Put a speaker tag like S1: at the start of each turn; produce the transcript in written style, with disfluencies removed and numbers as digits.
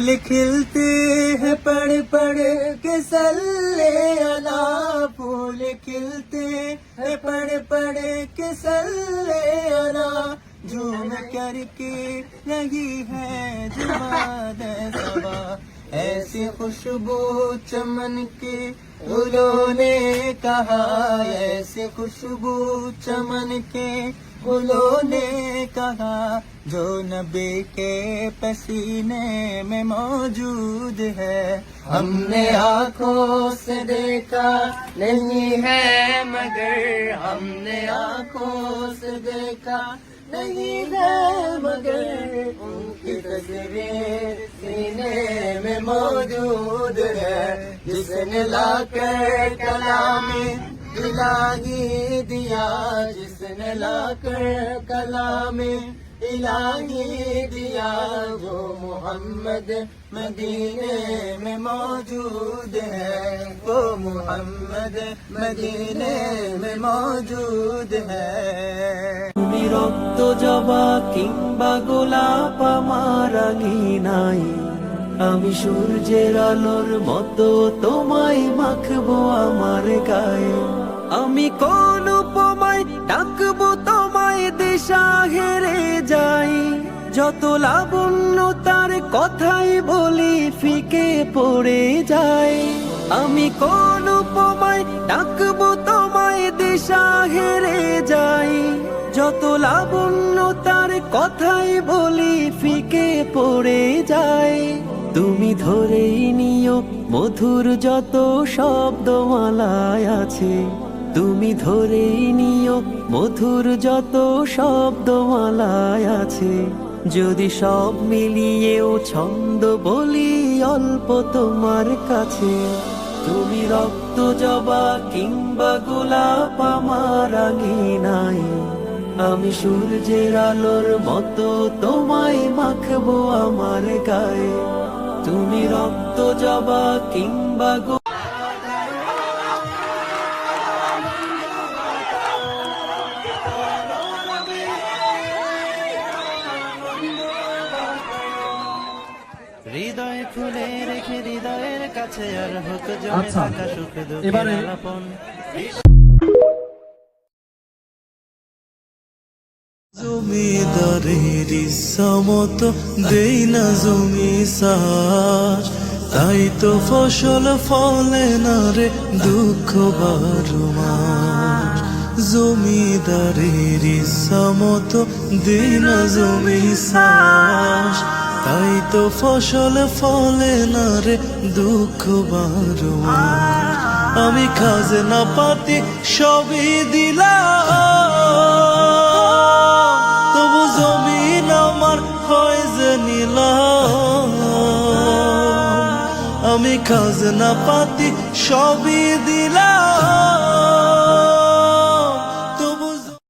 S1: फूल खिलते हैं पड़ पड़ के सल्ले अला, फूल खिलते हैं पड़ पड़ के सल्ले अला, झूम करके लगी है जुबान सबा, ऐसी खुशबू चमन के फूलों ने कहा, ऐसी खुशबू चमन के फूलों ने कहा, जो नबी के पसीने में मौजूद है। हमने आँखों से देखा नहीं है मगर, हमने आँखों से देखा नहीं है मगर, उनकी तस्वीर सीने में मौजूद है। जिसने लाकर कलामे इलाही दिया, जिसने लाकर कलामे इलाही दिया, वो मोहम्मद मदीने में मौजूद है, वो मोहम्मद मदीने में मौजूद है। তুমি রক্ত জবা কিংবা গোলাপ আমার আঙিনায়, আমি সূর্যের আলোর মতো তোমায় মাখবো আমার গায়ে। আমি কোন উপমায় ডাকবো তোমায় দিশা হেরে যাই, যত লাবণ্য তার কথাই বলি ফিকে পড়ে যায়। আমি কোন উপমায় ডাকবো তোমায় দিশা হেরে যাই, যত লাবণ্য তার কথাই বলি ফিকে পড়ে যায়। তুমি ধরেই নিও মধুর যত শব্দমালায় আছে, তুমি ধরেই নিও মধুর যত শব্দমালায় আছে। যদি সব মিলিয়েও ছন্দ বলি অল্প তোমার কাছে, তুমি রক্ত জবা কিংবা গোলাপ আমার আঙিনায়, আমি সূর্যের আলোর মতো তোমায় মাখবো আমার গায়ে। তুমি রক্ত জবা কিংবা হৃদয় খুলে রেখে হৃদয়ের কাছে আর হোক জমে থাকা সুখ দুঃখের আলাপন। জমিদারের ইচ্ছামতো দেই না জমি চাষ, তাই তো ফসল ফলে না রে দুঃখ বারো মাস। জমিদারের ইচ্ছামতো দেই না জমি চাষ, তাই তো ফসল ফলে না রে দুঃখ বারো মাস। আমি খাজনা পাতি সবই দিলাম, তবু জমিন আমার হয় যে নিলাম। আমি খাজনা পাতি সবই দিলাম,